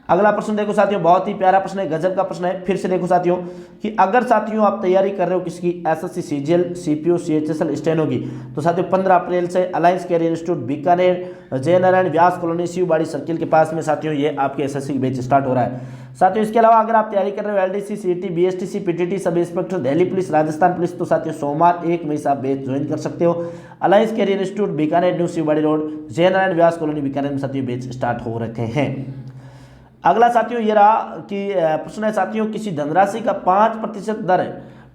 [SPEAKER 1] अगला प्रश्न देखो साथियों, बहुत ही प्यारा प्रश्न है, गजब का प्रश्न है। फिर से देखो साथियों कि अगर साथियों आप तैयारी कर रहे हो किसकी, SSC CGL CPO CHSL steno की, तो साथियों 15 अप्रैल से अलायंस कैरियर इंस्टीट्यूट बीकानेर जय नारायण व्यास कॉलोनी शिवबाड़ी सर्किल के पास में साथियों ये आपके एसएससी की बैच स्टार्ट हो रहा है। साथियों इसके अलावा अगर आप तैयारी कर रहे हो LDC CET BSTC PTT sub inspector Delhi police Rajasthan police, तो साथियों सोमवार 1 मई से आप बैच ज्वाइन कर सकते हो। Alliance career institute Bikaner new Shivbari road Jai Narayan व्यास कॉलोनी बीकानेर में साथियों बैच स्टार्ट हो रखे हैं। अगला साथियों ये रहा कि प्रश्न है साथियों, किसी धनराशि का 5% दर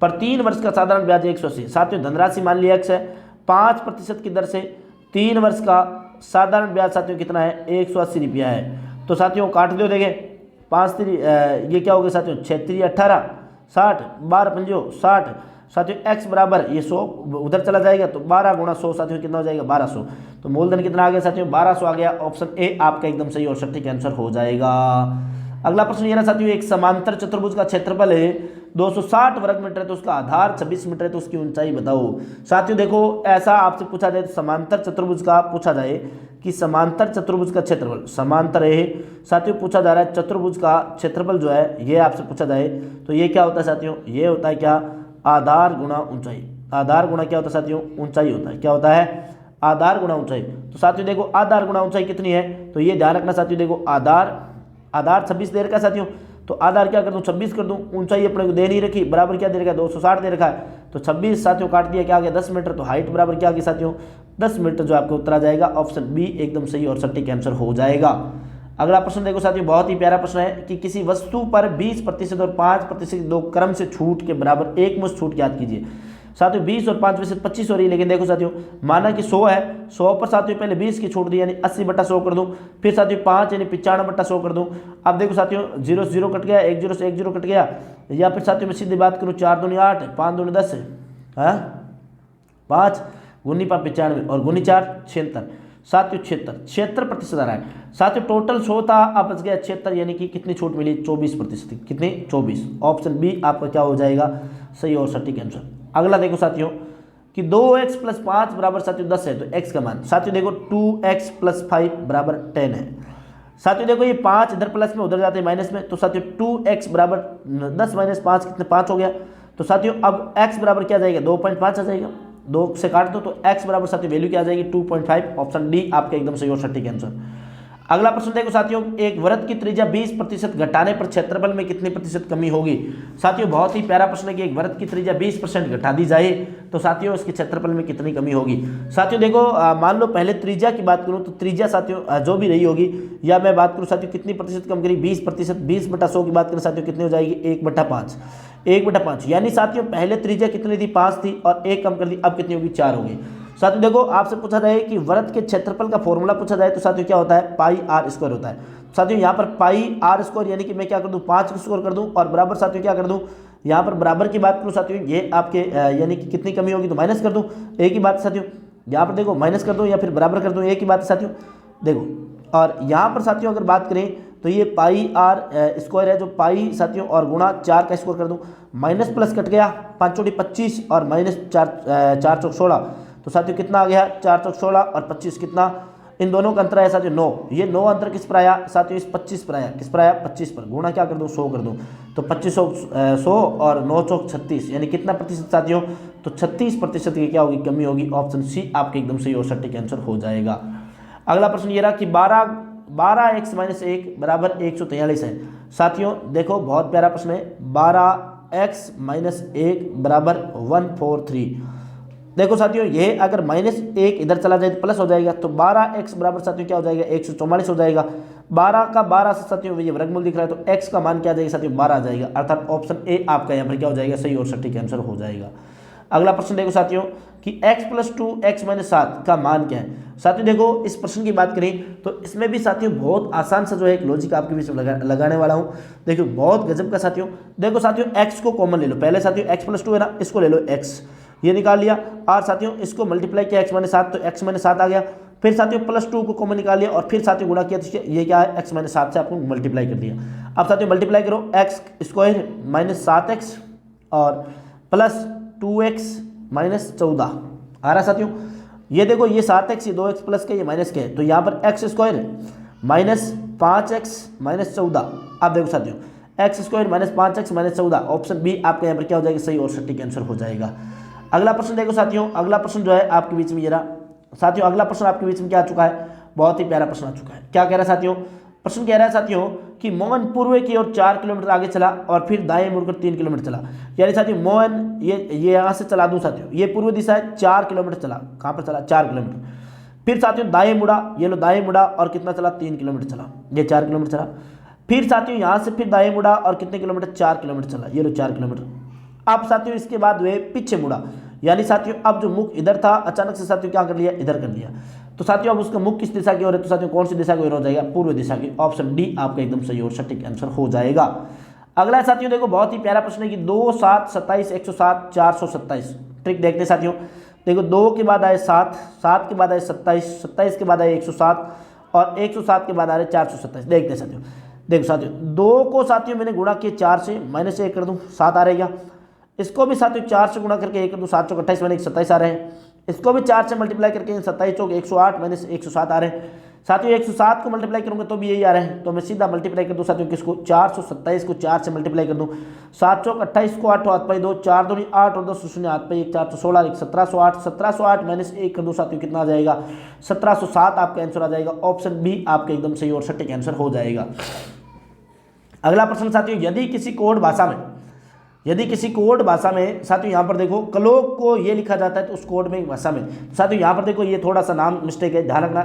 [SPEAKER 1] पर 3 वर्ष का साधारण ब्याज 180। साथियों धनराशि मान लिया x है, 5% की दर से 3 वर्ष का साधारण ब्याज साथियों कितना है 180 रुपया है। तो साथियों काट दो, देखें 5 ये क्या हो गया साथियों 6 3 18 60 12 पंजो 60 साथियों x बराबर ये 100 उधर चला जाएगा तो 12 गुणा 100 साथियों कितना हो जाएगा 1200। तो मूलधन कितना आ गया साथियों 1200 आ गया। ऑप्शन ए आपका एकदम सही और सटीक आंसर हो जाएगा। अगला प्रश्न ये रहा साथियों, एक समांतर चतुर्भुज का क्षेत्रफल है 260 वर्ग मीटर है, तो उसका आधार 26 मीटर है, तो उसकी ऊंचाई बताओ। साथियों देखो ऐसा आपसे पूछा जाए तो समांतर चतुर्भुज का पूछा जाए कि समांतर चतुर्भुज का क्षेत्रफल, समांतर है साथियों पूछा जा रहा है, चतुर्भुज का क्षेत्रफल जो है ये आपसे पूछा जाए तो ये क्या होता है साथियों, ये होता है क्या आधार गुणा ऊंचाई। आधार गुणा क्या होता है साथियों ऊंचाई होता है। क्या होता है आधार गुणा ऊंचाई। तो साथियों देखो आधार गुणा ऊंचाई कितनी है, तो ये ध्यान रखना साथियों, देखो आधार 26 दे रखा है साथियों, तो आधार क्या कर दूं 26 कर दूं, ऊंचाई अपने को दे नहीं रखी, बराबर क्या दे रखा है 260 दे रखा है, तो 26 साथियों काट दिया क्या आ गया 10 मीटर, तो हाइट बराबर क्या आ गई साथियों 10 मीटर, जो आपको उत्तर आ जाएगा ऑप्शन बी एकदम सही और सटीक आंसर हो जाएगा। अगला प्रश्न देखो साथियों, बहुत ही प्यारा प्रश्न है कि किसी वस्तु पर 20% और 5% दो क्रम से छूट के बराबर एक मुश्त छूट ज्ञात कीजिए। साथियों 20 और 5% 25 हो रही है, लेकिन देखो साथियों माना कि 100 है, 100 पर साथियों पहले 20 की छूट दी यानी 80/100 कर दूं, फिर साथियों 5 यानी 95/100 कर दूं। अब देखो साथियों 0 से 0 कट गया, 1 0 से 1 0 कट गया, या फिर साथियों मैं सीधी बात करूं 4 दूनी 8 5 दूनी 10 है 5 गुनी 5 95 और गुनी 4 76 साथियों 76% आ रहा है। साथियों टोटल 100 था, अब बच गया 76 यानी कि कितनी छूट मिली 24%, कितनी 24। ऑप्शन बी आपका क्या हो जाएगा सही और सटीक आंसर। अगला देखो साथियों कि 2x + 5 बराबर साथियों 10 है, तो x का मान साथियों देखो 2x + 5 बराबर 10 है। साथियों देखो ये 5 इधर प्लस में उधर जाते हैं माइनस में, तो साथियों 2x बराबर 10 - 5 कितने 5 हो गया। तो साथियों अब x बराबर क्या जाएगा 2.5 आ जाएगा, 2 से काट दो तो x बराबर साथियों वैल्यू क्या आ जाएगी 2.5। ऑप्शन डी आपका एकदम सही और सटीक आंसर। अगला प्रश्न देखो साथियों, एक वृत्त की त्रिज्या 20% घटाने पर क्षेत्रफल में कितनी प्रतिशत कमी होगी। साथियों बहुत ही प्यारा प्रश्न है कि एक वृत्त की त्रिज्या 20% घटा दी जाए तो साथियों इसके क्षेत्रफल में कितनी कमी होगी। साथियों देखो मान लो पहले त्रिज्या की बात करूं तो त्रिज्या साथियों जो भी रही होगी, या मैं बात करूं साथियों कितनी प्रतिशत कम करी 20%, 20/100 की बात करें साथियों कितनी हो जाएगी 1/5, 1/5 यानी साथियों पहले त्रिज्या कितनी थी 5 थी और 1 कम कर दी, अब कितनी होगी 4 होगी। साथियों देखो आपसे पूछा जाए कि वृत्त के क्षेत्रफल का फॉर्मूला पूछा जाए तो साथियों क्या होता है πr² होता है। साथियों यहाँ पर πr² यानी कि मैं क्या कर दूं 5 स्क्वायर कर दूं और बराबर साथियों क्या कर दूं, यहाँ पर बराबर की बात करूं साथियों ये आपके यानी कि कितनी कमी होगी तो माइनस कर दूं, एक ही बात साथियों यहाँ पर देखो माइनस कर दूं या फिर बराबर कर दूं, एक ही बात साथियों देखो। और यहाँ पर साथियों अगर बात करें तो ये πr² है, जो पाई साथियों और गुणा 4 का स्क्वायर कर दूं, माइनस प्लस कट गया 5 चौड़ी 25 और माइनस 4 चौक 16, तो साथियों कितना आ गया 4 चौक 16 और 25 कितना, इन दोनों का अंतर है साथियों 9, ये 9 अंतर किस पर आया साथियों इस 25 पर आया, किस पर आया 25 पर, गुणा क्या कर दूं 100 कर दूं, तो 25 100 और 9 चौक 36 यानी कितना प्रतिशत साथियों, तो 36% की क्या होगी कमी होगी। ऑप्शन सी आपके एकदम सही और सटीक आंसर हो जाएगा। अगला प्रश्न ये रहा कि 12x - 1 बराबर 143 है। साथियों देखो बहुत प्यारा प्रश्न है, 12x - 1 बराबर 143। देखो साथियों ये अगर -1 इधर चला जाए तो प्लस हो जाएगा, तो 12x बराबर साथियों क्या हो जाएगा 144 हो जाएगा। 12 का 12 से साथियों ये वर्गमूल दिख रहा है तो x का मान क्या आ जाएगा साथियों 12 आ जाएगा, अर्थात ऑप्शन ए आपका यहाँ पर क्या हो जाएगा सही और सटीक आंसर हो जाएगा। अगला प्रश्न देखो साथियों कि x + 2x - 7 का मान क्या है। साथियों देखो इस प्रश्न की बात करें तो इसमें भी साथियों बहुत आसान सा जो है एक लॉजिक आपके बीच में लगाने वाला हूँ। देखो बहुत गजब का साथियों। देखो साथियों x को कॉमन ले लो, पहले साथियों x+2 है ना, इसको ले लो x, ये निकाल लिया। और साथियों इसको मल्टीप्लाई किया x-7 तो x-7 आ गया। फिर साथियों +2 को कॉमन निकाल लिया और फिर साथियों गुणा किया तो ये क्या है x-7 से आपको मल्टीप्लाई कर दिया। अब साथियों मल्टीप्लाई करो x² -7x और +2x -14 आ रहा साथियों। ये देखो ये 7x, ये 2x प्लस के, ये माइनस के, तो यहाँ पर x² -5x -14। अब देखो साथियों x² -5x -14, ऑप्शन बी आपका यहाँ पर क्या हो जाएगा, सही और सटीक आंसर हो जाएगा। अगला प्रश्न देखो साथियों, अगला प्रश्न जो है आपके बीच में ये रहा। साथियों अगला प्रश्न आपके बीच में क्या आ चुका है, बहुत ही प्यारा प्रश्न आ चुका है। क्या कह रहा है साथियों, प्रश्न कह रहा है साथियों कि मोहन पूर्व की ओर 4 किलोमीटर आगे चला और फिर दाएं मुड़कर 3 किलोमीटर चला। यानी साथियों मोहन ये यहाँ से चला दूं साथियों, ये पूर्व दिशा है, 4 किलोमीटर चला, कहाँ पर चला 4 किलोमीटर। फिर साथियों दाएं मुड़ा, ये लो दाएं मुड़ा और कितना चला 3 किलोमीटर चला, ये 4 किलोमीटर चला। फिर साथियों यहाँ से फिर दाएं मुड़ा और कितने किलोमीटर, 4 किलोमीटर चला, ये लो 4 किलोमीटर। अब साथियों इसके बाद वे पीछे मुड़ा, यानी साथियों अब जो मुख इधर था अचानक से साथियों क्या कर लिया, इधर कर लिया। तो साथियों अब उसका मुख किस दिशा की ओर है, तो साथियों कौन सी दिशा की ओर हो जाएगा, पूर्व दिशा की। ऑप्शन डी आपका एकदम सही और सटीक आंसर हो जाएगा। अगला साथियों देखो बहुत ही प्यारा प्रश्न है कि 2, 7, 27, 107, 427। ट्रिक देखते हैं साथियों। देखो 2 के बाद आए 7, 7 के बाद आए 27, 27 के बाद आए 107 और 107 के बाद आ रहे 427। देखते हैं साथियों। देखो साथियों 2 को साथियों मैंने गुणा किया 4 से, माइनस 1 कर दूँ 7 आ रहेगा। इसको भी साथियों 4 से गुणा करके 1 कर दूँ 7 चौक 28 मैंने 27 आ रहे हैं। इसको भी 4 से मल्टीप्लाई करके 27 चौक 108 माइनस 107 आ रहे हैं। साथियों 107 को मल्टीप्लाई करूंगा तो भी यही आ रहे हैं, तो मैं सीधा मल्टीप्लाई कर दूं साथियों किसको, 427 को 4 से मल्टीप्लाई कर दूं। 7 चौक 28 को 8 हाथ पाई 2, 4 दूनी 8 और 2 शून्य हाथ पाई 1, 4 तो 16, 1708, 1708 माइनस 1 कर दूं साथियों कितना आ जाएगा, 1707 आपका आंसर आ जाएगा। ऑप्शन बी आपका एकदम सही और सटीक आंसर हो जाएगा। अगला प्रश्न साथियों, यदि किसी कोड भाषा में साथियों यहाँ पर देखो कलोक को ये लिखा जाता है तो उस कोड में भाषा में साथियों यहाँ पर देखो ये थोड़ा सा नाम मिस्टेक है, ध्यान रखना,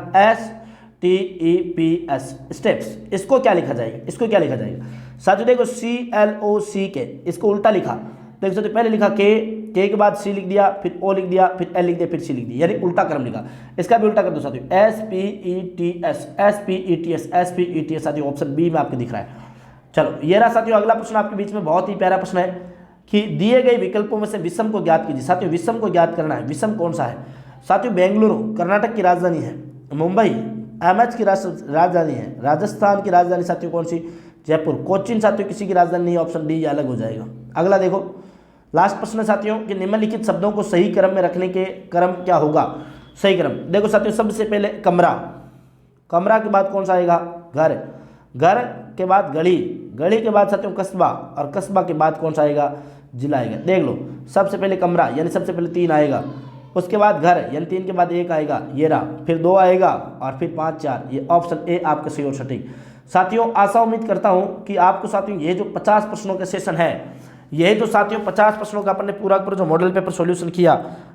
[SPEAKER 1] STEPS स्टेप्स, इसको क्या लिखा जाएगा, इसको क्या लिखा जाएगा साथियों, देखो CLOCK, इसको उल्टा लिखा। देखो साथियों पहले लिखा के के बाद C लिख दिया, फिर O लिख दिया, फिर L लिख दिया, फिर C लिख दिया, यानी उल्टा क्रम लिखा। इसका भी उल्टा कर दो साथियों, SPETS साथियों ऑप्शन बी में आपके दिख रहा है। चलो ये रहा साथियों अगला प्रश्न आपके बीच में, बहुत ही प्यारा प्रश्न है कि दिए गए विकल्पों में से विषम को ज्ञात कीजिए। साथियों विषम को ज्ञात करना है, विषम कौन सा है साथियों, बेंगलुरु कर्नाटक की राजधानी है, मुंबई अहमद की राजधानी है, राजस्थान की राजधानी साथियों कौन सी, जयपुर, कोचिन साथियों किसी की राजधानी नहीं, ऑप्शन डी अलग हो जाएगा। अगला देखो लास्ट प्रश्न है साथियों कि निम्नलिखित शब्दों को सही क्रम में रखने के क्रम क्या होगा, सही क्रम। देखो साथियों सबसे पहले कमरा, कमरा के बाद कौन सा आएगा, घर, घर के बाद गली, गली के बाद साथियों कस्बा और कस्बा के बाद कौन सा आएगा, जिला आएगा। देख लो सबसे पहले कमरा यानी सबसे पहले 3 आएगा, उसके बाद घर यानी 3 के बाद 1 आएगा, ये रहा, फिर 2 आएगा और फिर 5 4, ये ऑप्शन ए आपका सही और सटीक। साथियों आशा उम्मीद करता हूं कि आपको साथियों ये जो 50 प्रश्नों का सेशन है, यही तो साथियों 50 प्रश्नों का अपन ने पूरा जो मॉडल पेपर सॉल्यूशन किया,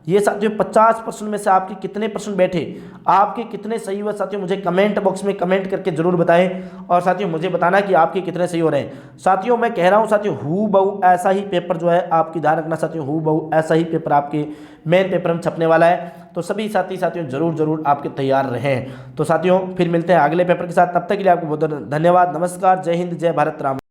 [SPEAKER 1] ये साथियों 50 प्रश्न में से आपके कितने प्रश्न बैठे, आपके कितने सही हुए साथियों मुझे कमेंट बॉक्स में कमेंट करके जरूर बताएं और साथियों मुझे बताना कि आपके कितने सही हो रहे हैं। साथियों मैं कह रहा हूं साथियों हू बहु ऐसा ही पेपर जो है आपकी ध्यान रखना साथियों, हू बहु ऐसा ही पेपर आपके मेन पेपर में छपने वाला है, तो सभी साथियों जरूर आपके तैयार रहें। तो साथियों फिर मिलते हैं अगले पेपर के साथ, तब तक के लिए आपको बहुत धन्यवाद, नमस्कार, जय हिंद, जय भारत, राम।